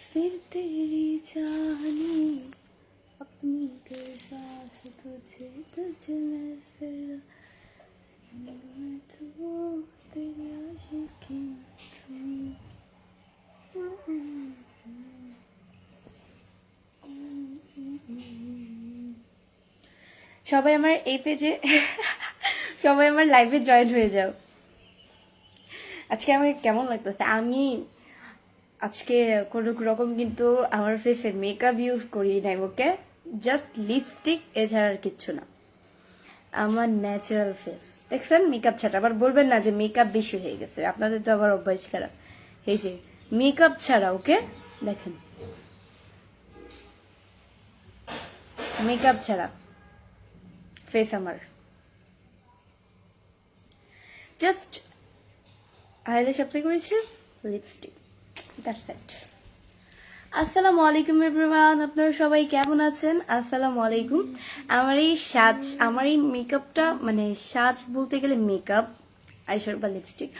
फिर तेरी जानी अपनी के साथ तुझे तुझ में सिर मैं तो तेरी आशिकी সবাই আমার এই পেজে সবাই আমার লাইভে জয়েন হয়ে যাও। আজকে আমাকে কেমন লাগতেছে, আমি আজকে কোনো রকম কিন্তু আমার ফেসে মেকআপ ইউজ করি নাই, ওকে? জাস্ট লিপস্টিক, এছাড়া আর কিচ্ছু না। আমার ন্যাচারাল ফেস দেখছেন, মেকআপ ছাড়া। আবার বলবেন না যে মেকআপ বেশি হয়ে গেছে, আপনাদের তো আবার অভ্যাস খারাপ। এই যে মেকআপ ছাড়া, ওকে? দেখেন, মেকআপ ছাড়া ফেস আমার। জাস্ট আইল্যাশ অ্যাপ্লাই করেছি, লিপস্টিক, দ্যাটস ইট। আসসালামু আলাইকুম এভরিওয়ান, আপনারা সবাই কেমন আছেন? আসসালামু আলাইকুম। আমার এই সাজ, আমার এই মেকআপটা, মানে সাজ বলতে গেলে মেকআপ, আইশ্যাডো বা লিপস্টিক,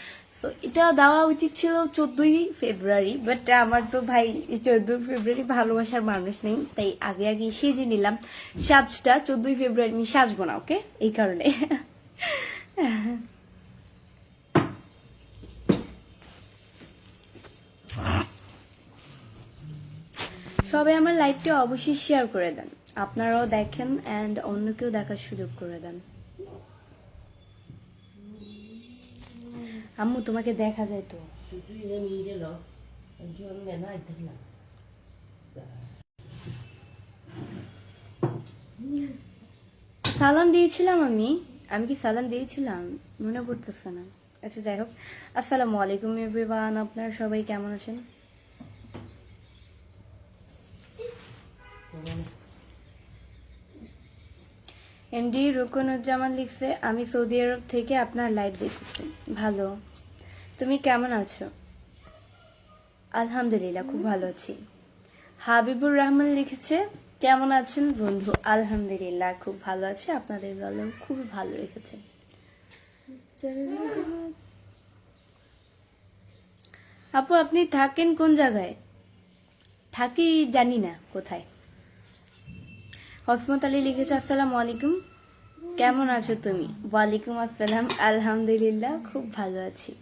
তো এটা দেওয়া উচিত ছিল 14ই ফেব্রুয়ারি, বাট আমার তো ভাই 14 ফেব্রুয়ারি ভালোবাসার মানুষ নেই, তাই আগে আগে সেজে নিলাম সাজটা। 14ই ফেব্রুয়ারি আমি সাজবো না, ওকে? এই কারণে। সবাই আমার লাইভটি অবশ্যই শেয়ার করে দেন, আপনারাও দেখেন অ্যান্ড অন্যকেও দেখার সুযোগ করে দেন। আম্মু তোমাকে দেখা যায় তো। সালাম দিয়েছিলাম আমি কি সালাম দিয়েছিলাম মনে পড়তেছে না। আচ্ছা, যাই হোক, আসসালামু আলাইকুম এভরিওয়ান, আপনারা সবাই কেমন আছেন? এনডি রুকনুজ্জামান লিখছে, আমি সৌদি আরব থেকে আপনার লাইভ দেখতেছি। ভালো, তুমি কেমন আছো? আলহামদুলিল্লাহ, খুব ভালো আছি। হাবিবুর রহমান লিখেছে, কেমন আছেন বন্ধু? আলহামদুলিল্লাহ, খুব ভালো আছে, আপনাদের দলও খুবই ভালো রেখেছে। আপু, আপনি থাকেন কোন জায়গায়? থাকি জানি না কোথায়। হসমত আলী লিখেছে, আসসালামু আলাইকুম, কেমন আছো তুমি? ওয়ালাইকুম আসসালাম, আলহামদুলিল্লাহ, খুব ভালো আছি।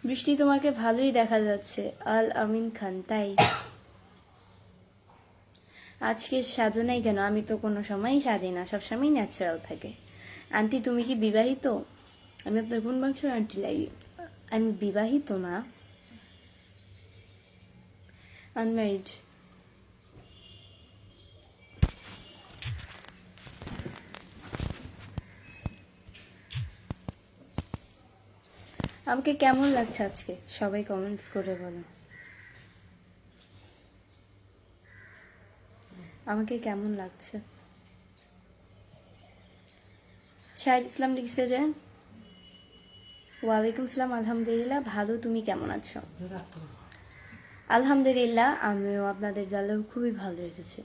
বৃষ্টি, তোমাকে ভালোই দেখা যাচ্ছে। আল আমিন খান, তাই আজকে সাজো নাই কেন? আমি তো কোনো সময়ই সাজি না, সবসময় ন্যাচারাল থাকে। আন্টি, তুমি কি বিবাহিত? আমি আপনার কোন বংশের আন্টি লাগি? আমি বিবাহিত না, আনম্যারিড। আমাকে কেমন লাগছে আজকে সবাই কমেন্টস করে বলো, আমাকে কেমন লাগছে? শাহিদ ইসলাম লিখছে যে, ওয়ালাইকুম সালাম, আলহামদুলিল্লাহ ভালো, তুমি কেমন আছো? আলহামদুলিল্লাহ, আমিও আপনাদের জালেও খুবই ভালো রেখেছি।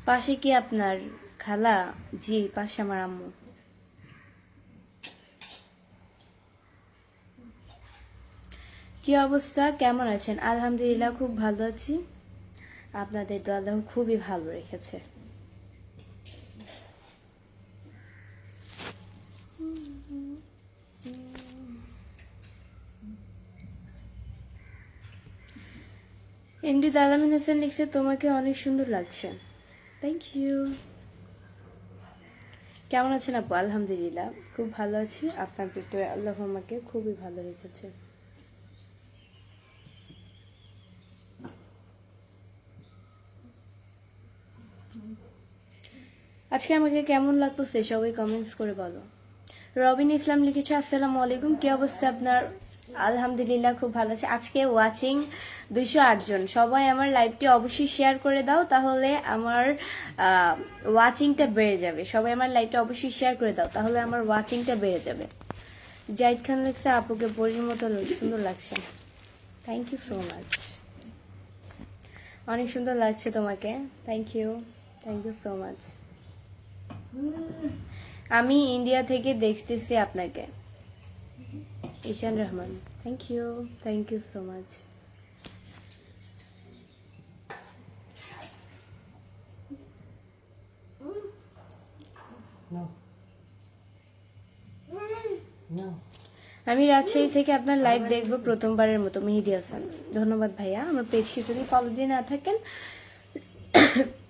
পাশে কি আপনার খালা? জি, পাশে আমার আম্মু। কি অবস্থা, কেমন আছেন? আলহামদুলিল্লাহ, খুব ভালো আছি, আপনাদের তো আল্লাহ খুবই ভালো রেখেছে। এমডি দালামিন হোসেন লিখছে, তোমাকে অনেক সুন্দর লাগছে। Thank you. কেমন আছেন আপু? আলহামদুলিল্লাহ, খুব ভালো আছি, আপনাদের তো আল্লাহ আমাকে খুবই ভালো রেখেছে। আজকে আমাকে কেমন লাগতেছে সবাই কমেন্টস করে বলো। রবিন ইসলাম লিখেছে, আসসালামু আলাইকুম, কি অবস্থা আপনার? আলহামদুলিল্লাহ, খুব ভালো আছে। আজকে ওয়াচিং 208 জন, সবাই আমার লাইভটি অবশ্যই শেয়ার করে দাও, তাহলে আমার ওয়াচিংটা বেড়ে যাবে। সবাই আমার লাইভটা অবশ্যই শেয়ার করে দাও, তাহলে আমার ওয়াচিংটা বেড়ে যাবে। জাহিদ খান লিখছে, আপুকে পরীর মতো সুন্দর লাগছে। থ্যাংক ইউ সো মাচ, অনেক সুন্দর লাগছে তোমাকে, thank you. Thank you so much. আমি ইন্ডিয়া থেকে দেখতেছি আপনাকে। Ishan Rahman, thank you so much. আমি রাজশাহী থেকে আপনার লাইভ দেখবো প্রথমবারের মতো। মেহেদি হাসান, ধন্যবাদ ভাইয়া। আমার পেজকে যদি ফলো দিয়ে না থাকেন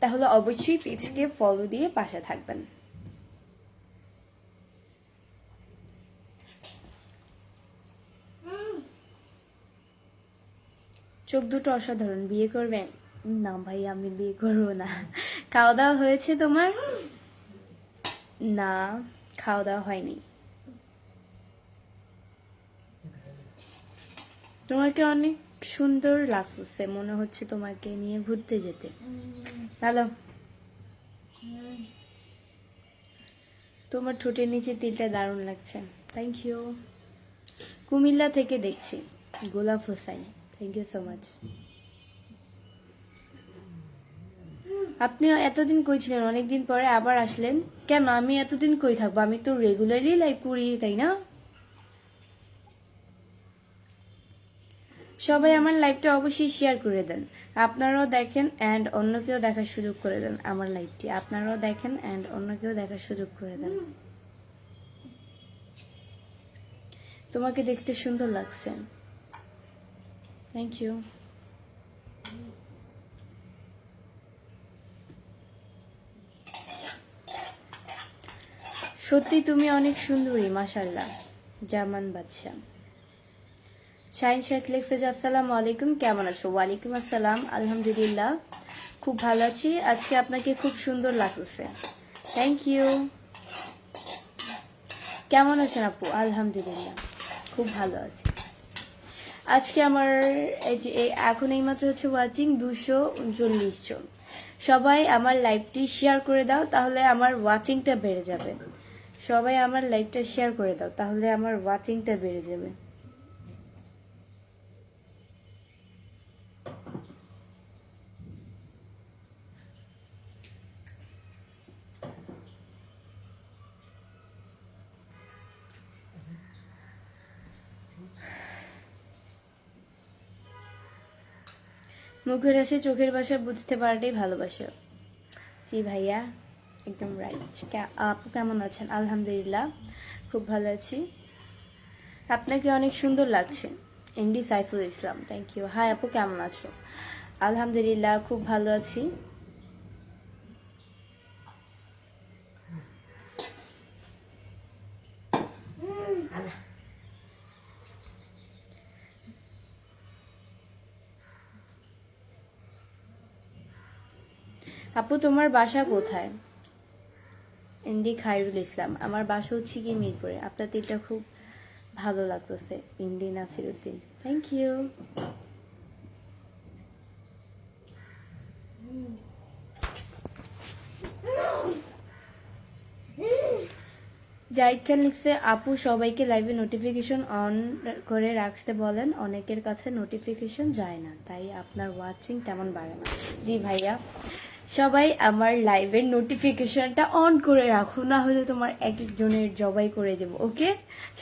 তাহলে অবশ্যই পেজকে ফলো দিয়ে পাশে থাকবেন। চোখ দুটো অসাধারণ। বিয়ে করবেন? না ভাই, আমি বিয়ে করবো না। খাওয়া দাওয়া হয়েছে তোমার? না, খাওয়া দাওয়া হয়নি। তোমাকে অনেক সুন্দর লাগতেছে, মনে হচ্ছে তোমাকে নিয়ে ঘুরতে যেতে। ভালো। তোমার ঠোঁটের নিচে তিলটা দারুণ লাগছে। Thank you. কুমিল্লা থেকে দেখছি, Golap Hossain, thank you so much. আপনি এতদিন কই ছিলেন? অনেকদিন পরে আবার আসলেন কেন? আমি এতদিন কই থাকবো? আমি তো রেগুলারলি লাইভ করি, তাই না? সবাই আমার লাইভটা অবশ্যই শেয়ার করে দেন। আপনারাও দেখেন অ্যান্ড অন্যকেও দেখার সুযোগ করে দেন। আমার লাইভটি আপনারাও দেখেন অ্যান্ড অন্যকেও দেখার সুযোগ করে দেন। তোমাকে দেখতে সুন্দর লাগছে, থ্যাংক ইউ। সত্যি তুমি অনেক সুন্দরী, মাশাআল্লাহ। জামান বাদশা। শাহিন শেখ লিখছে যে আসসালামু আলাইকুম, কেমন আছো? ওয়ালাইকুম আসসালাম, আলহামদুলিল্লাহ খুব ভালো আছি। আজকে আপনাকে খুব সুন্দর লাগছে, থ্যাংক ইউ। কেমন আছেন আপু? আলহামদুলিল্লাহ খুব ভালো আছি। আজকে আমার এই যে এখন এইমাত্র হচ্ছে ওয়াচিং 239 জন। সবাই আমার লাইভটি শেয়ার করে দাও, তাহলে আমার ওয়াচিংটা বেড়ে যাবে। সবাই আমার লাইভটা শেয়ার করে দাও, তাহলে আমার ওয়াচিংটা বেড়ে যাবে। মুখের হাসি চোখের ভাষা বুঝতে পারাটাই ভালোবাসা। জি ভাইয়া, একদম রাইট। আপু কেমন আছেন? আলহামদুলিল্লাহ খুব ভালো আছি। আপনাকে অনেক সুন্দর লাগছে। MD Saiful Islam, thank you. Hi আপু, কেমন আছো? আলহামদুলিল্লাহ খুব ভালো আছি। আপু তোমার বাসা কোথায়? এমডি খায়রুল ইসলাম, আমার বাসা হচ্ছে কি মিরপুরে। আপনার তিলটা খুব ভালো লাগতেছে। MD Nasiruddin, thank you. Zahid Khan লিখছে আপু সবাইকে লাইভে নোটিফিকেশন অন করে রাখতে বলেন, অনেকের কাছে নোটিফিকেশন যায় না, তাই আপনার ওয়াচিং তেমন বাড়ে না। জি ভাইয়া, সবাই আমার লাইভের নোটিফিকেশনটা অন করে রাখো, না হলে তোমার এক একজনের জবাই করে দেব। ওকে,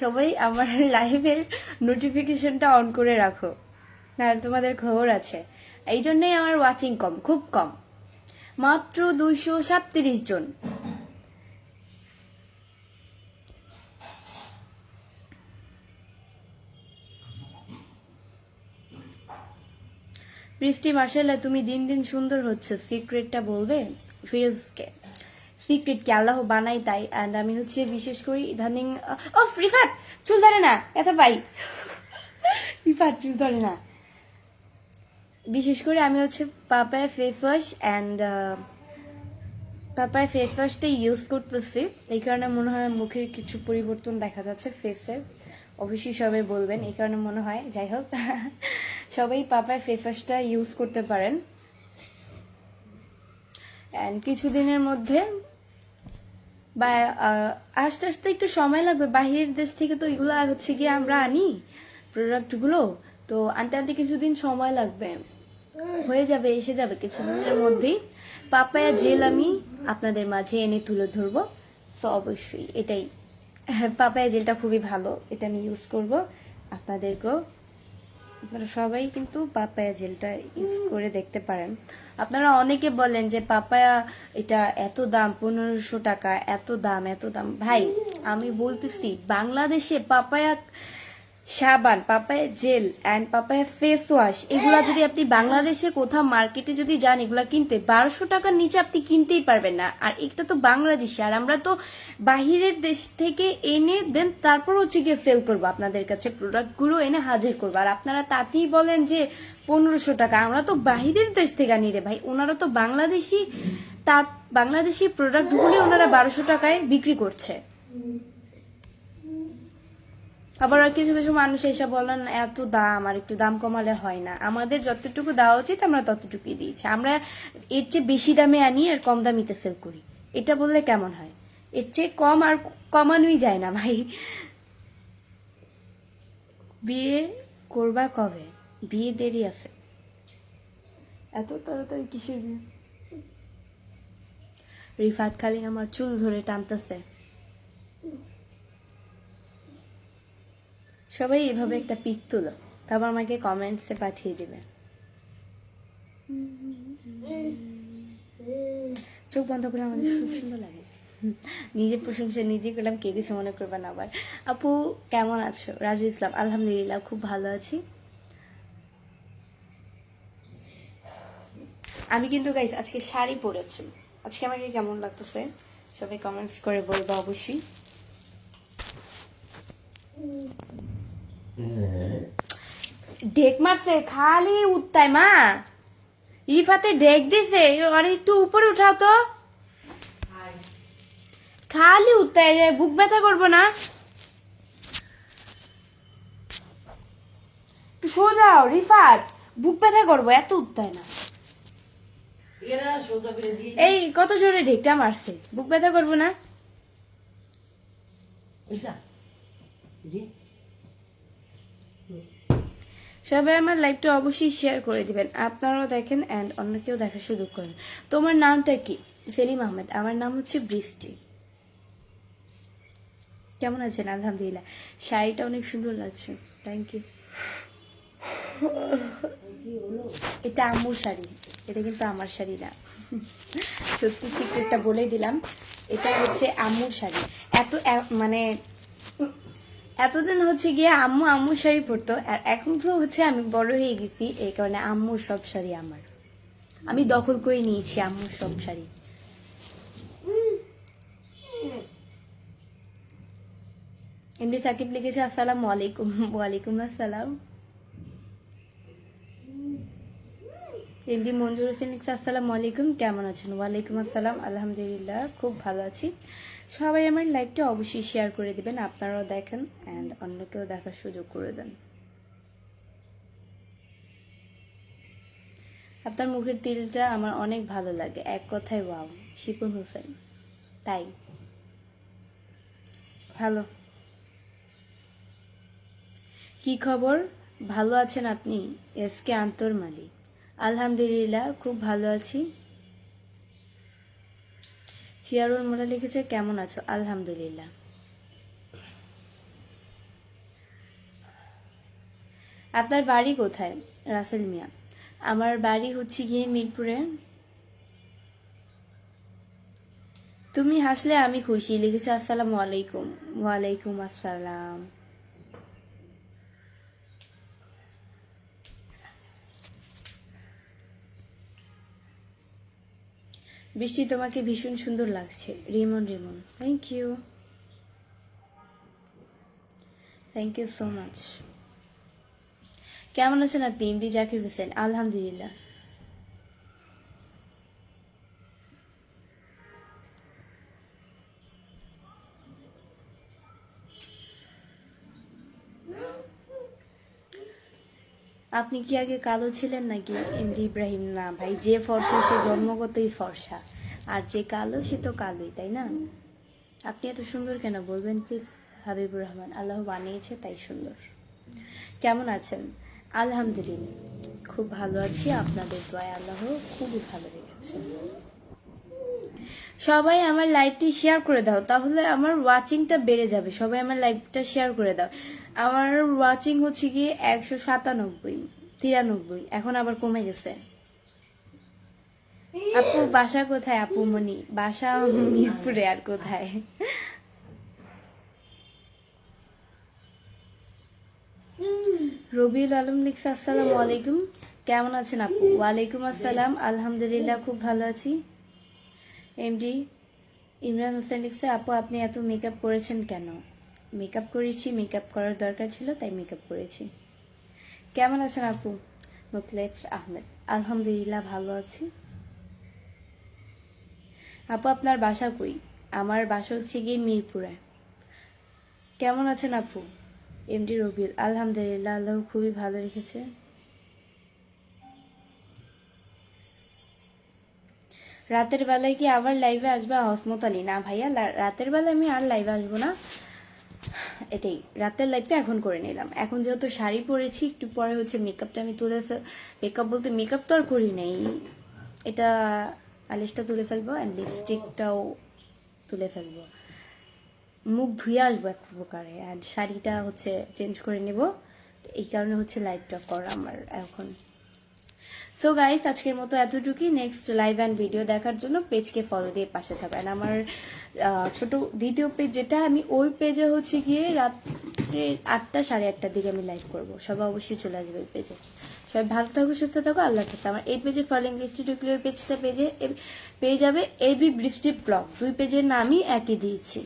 সবাই আমার লাইভের নোটিফিকেশনটা অন করে রাখো, না তোমাদের খবর আছে। এই জন্যই আমার ওয়াচিং কম, খুব কম, মাত্র 237 জন। বৃষ্টি মাশাআল্লাহ তুমি দিন দিন সুন্দর হচ্ছে। সিক্রেটটা বলবে ফিরোজকে? সিক্রেট কি আল্লাহ বানাই তাই। অ্যান্ড আমি হচ্ছে বিশেষ করে ইদানিং ও রিফাত চুল ধরে না, এত পাই রিফাত চুল ধরে না। বিশেষ করে আমি হচ্ছে papaya face wash and papaya face ওয়াশটা ইউজ করতেছি, এই কারণে মনে হয় মুখের কিছু পরিবর্তন দেখা যাচ্ছে ফেসের। অবশ্যই সবাই বলবেন, এই কারণে মনে হয়। যাই হোক, সবাই পাপায়া ফেস ওয়াশটা ইউজ করতে পারেন। অ্যান্ড কিছুদিনের মধ্যে বা আস্তে আস্তে একটু সময় লাগবে। বাহিরের দেশ থেকে তো এগুলো হচ্ছে গিয়ে আমরা আনি প্রোডাক্টগুলো, তো আনতে আনতে কিছুদিন সময় লাগবে। হয়ে যাবে, এসে যাবে কিছুদিনের মধ্যেই। পাপায়া জেল আমি আপনাদের মাঝে এনে তুলে ধরবো। সো অবশ্যই এটাই, হ্যাঁ পাপায়া জেলটা খুবই ভালো, এটা আমি ইউজ করব। আপনাদেরকেও, আপনারা সবাই কিন্তু পাপায়া জেলটা ইউজ করে দেখতে পারেন। আপনারা অনেকে বলেন যে পাপায়া এটা এত দাম, 1500 টাকা, এত দাম এত দাম। ভাই আমি বলতেছি বাংলাদেশে পাপায়া সাবান, papaya gel and papaya face wash, এগুলা যদি আপনি বাংলাদেশে কোথাও মার্কেটে যদি যান এগুলা কিনতে 1200 টাকার নিচে আপনি কিনতেই পারবেন না। আর এটা তো বাংলাদেশে, আর আমরা তো বাহিরের দেশ থেকে এনে দেন তারপর হচ্ছে গিয়ে সেল করবো আপনাদের কাছে, প্রোডাক্টগুলো এনে হাজির করবো। আর আপনারা তাতেই বলেন যে 1500 টাকা, আমরা তো বাহিরের দেশ থেকে আনি রে ভাই, ওনারা তো বাংলাদেশি, তার বাংলাদেশি প্রোডাক্টগুলি ওনারা 1200 টাকায় বিক্রি করছে। আবার কিছু কিছু মানুষ এসে বলেন এত দাম, আর একটু দাম কমালে হয় না। আমাদের যতটুকু দেওয়া উচিত আমরা ততটুকুই দিয়েছি। আমরা এর চেয়ে বেশি দামে আনি আর কম দামিতে সেল করি, এটা বললে কেমন হয়? এর চেয়ে কম আর কমানোই যায় না ভাই। বিয়ে করবা কবে? বিয়ে দেরি আছে। এত তাড়াতাড়ি কিসের বিয়ে? রিফাত খালি আমার চুল ধরে টানতেছে। সবাই এভাবে একটা পিক তুলো, তারপর আমাকে কমেন্টসে পাঠিয়ে দিবে। চোখ বন্ধ করে আমাদের খুব সুন্দর লাগে। নিজের প্রশংসা নিজে করলাম, কে কিছু মনে করবে না আবার। আপু কেমন আছো? রাজু ইসলাম, আলহামদুলিল্লাহ খুব ভালো আছি। আমি কিন্তু গাইস আজকে শাড়ি পরেছি, আজকে আমাকে কেমন লাগতেছে সবাই কমেন্টস করে বলবো অবশ্যই। ঢেক মারছে খালি উত্তায় মা, রিফাতে ঢেক দিছে, আর একটু উপরে উঠাও তো, খালি উত্তায় যায়, বুক ব্যথা করবো না? একটু সোজাও রিফাত, বুক ব্যথা করবো, এত উত্তায় না। এই কত জোরে ঢেকটা মারছে, বুক ব্যথা করবো না? সবাই আমার লাইভটা অবশ্যই শেয়ার করে দিবেন, আপনারাও দেখেন অ্যান্ড অন্যকেও দেখার সুযোগ করেন। তোমার নামটা কি? সেলিম আহমেদ। আমার নাম হচ্ছে বৃষ্টি। কেমন আছেন? আলহামদুলিল্লাহ। শাড়িটা অনেক সুন্দর লাগছে, থ্যাংক ইউ। এটা আম্মুর শাড়ি, এটা কিন্তু আমার শাড়ি না। সত্যি সিক্রেটটা বলে দিলাম, এটা হচ্ছে আম্মুর শাড়ি। মানে এতদিন হচ্ছে গিয়ে আম্মু আম্মুর শাড়ি পরতো, আর এখন তো হচ্ছে আমি বড় হয়ে গেছি, এই কারণে আম্মুর সব শাড়ি আমার, আমি দখল করে নিয়েছি আম্মুর সব শাড়ি। এমনি সাকিব লিখেছে আসসালামু আলাইকুম। ওয়ালাইকুম আসসালাম। এমডি মঞ্জুর হোসেন লিখছে আসসালামু আলাইকুম, কেমন আছেন? ওয়ালাইকুম আসসালাম, আলহামদুলিল্লাহ খুব ভালো আছি। সবাই আমার লাইভটা অবশ্যই শেয়ার করে দিবেন, আপনারাও দেখেন অ্যান্ড অন্যকেও দেখার সুযোগ করে দেন। আপনার মুখের তিলটা আমার অনেক ভালো লাগে, এক কথায় ওয়াও। শিপন হোসেন, তাই ভালো। কি খবর, ভালো আছেন আপনি? এসকে আন্তর মালি, আলহামদুলিল্লাহ খুব ভালো আছি। চিয়ারুল মোলা লিখেছে কেমন আছো? আলহামদুলিল্লাহ। আপনার বাড়ি কোথায়? রাসেল মিয়া, আমার বাড়ি হচ্ছে গিয়ে মিরপুরে। তুমি হাসলে আমি খুশি লিখেছে আসসালামু আলাইকুম। ওয়ালাইকুম আসসালাম। বৃষ্টি তোমাকে ভীষণ সুন্দর লাগছে। Rimon Rimon, thank you, thank you so much. কেমন আছেন আপনি? এমডি জাকির হোসেন, আলহামদুলিল্লাহ। আপনি কি আগে কালো ছিলেন নাকি? এমডি ইব্রাহিম, না ভাই, যে ফর্সা সে জন্মগতই ফর্সা, আর যে কালো সে তো কালোই, তাই না? আপনি এত সুন্দর কেন বলবেন প্লিজ? হাবিবুর রহমান, আল্লাহ বানিয়েছে তাই সুন্দর। কেমন আছেন? আলহামদুলিল্লাহ খুব ভালো আছি, আপনাদের দোয়ায় আল্লাহ খুবই ভালো রেখেছে। সবাই আমার লাইভটি শেয়ার করে দাও, তাহলে আমার ওয়াচিংটা বেড়ে যাবে। সবাই আমার লাইভটা শেয়ার করে দাও। আমার ওয়াচিং হচ্ছে কি 197, 93, এখন আবার কমে গেছে। আপু বাসা কোথায়? আপু মনি বাসা মিরপুরে, আর কোথায়? রবিউল আলম লিখছে আসসালামু আলাইকুম, কেমন আছেন আপু? ওয়ালাইকুম আসসালাম, আলহামদুলিল্লাহ খুব ভালো আছি। এমডি ইমরান হোসেন লিখছে আপু আপনি এত মেকআপ করেছেন কেন? মেকআপ করেছি, মেকআপ করার দরকার ছিল তাই মেকআপ করেছি। কেমন আছেন আপু? মুতলেফ আহমেদ আলহামদুলিল্লাহ ভালো আছি। আপু আপনার বাসা কই? আমার বাসা হচ্ছে গিয়ে মিরপুরে। কেমন আছেন আপু? এমডি রবিউল আলহামদুলিল্লাহ আল্লাহ খুবই ভালো রেখেছে। রাতের বেলায় কি আবার লাইভে আসবে হসমত আলী? না ভাইয়া, রাতের বেলায় আমি আর লাইভে আসবো না, এটাই রাতের লাইভটা এখন করে নিলাম। এখন যেহেতু শাড়ি পরেছি, একটু পরে হচ্ছে মেকআপটা আমি তুলে মেকআপ বলতে মেকআপ তো আর করি নাই, এটা আলিশটা তুলে ফেলবো অ্যান্ড লিপস্টিকটাও তুলে ফেলবো, মুখ ধুয়ে আসবো এক প্রকারে, অ্যান্ড শাড়িটা হচ্ছে চেঞ্জ করে নেব। এই কারণে হচ্ছে লাইভটা করা আমার এখন। সো গাইস আজকের মতো এতটুকুই। নেক্সট লাইভ অ্যান্ড ভিডিও দেখার জন্য পেজকে ফলো দিয়ে পাশে থাকবেন। আমার ছোট দ্বিতীয় পেজ যেটা, আমি ওই পেজে হচ্ছে গিয়ে রাত্রে 8টা 8:30টার দিকে আমি লাইভ করবো, সবাই অবশ্যই চলে আসবে ওই পেজে। সবাই ভালো থাকো, সুস্থ থাকো, আল্লাহ হাফেজ। আমার এই পেজে ফলোইং লিস্টে ঢুকলে ওই পেজটা পেয়ে যাবে এবি বৃষ্টি ব্লগ, দুই পেজের নামই একই দিয়েছি।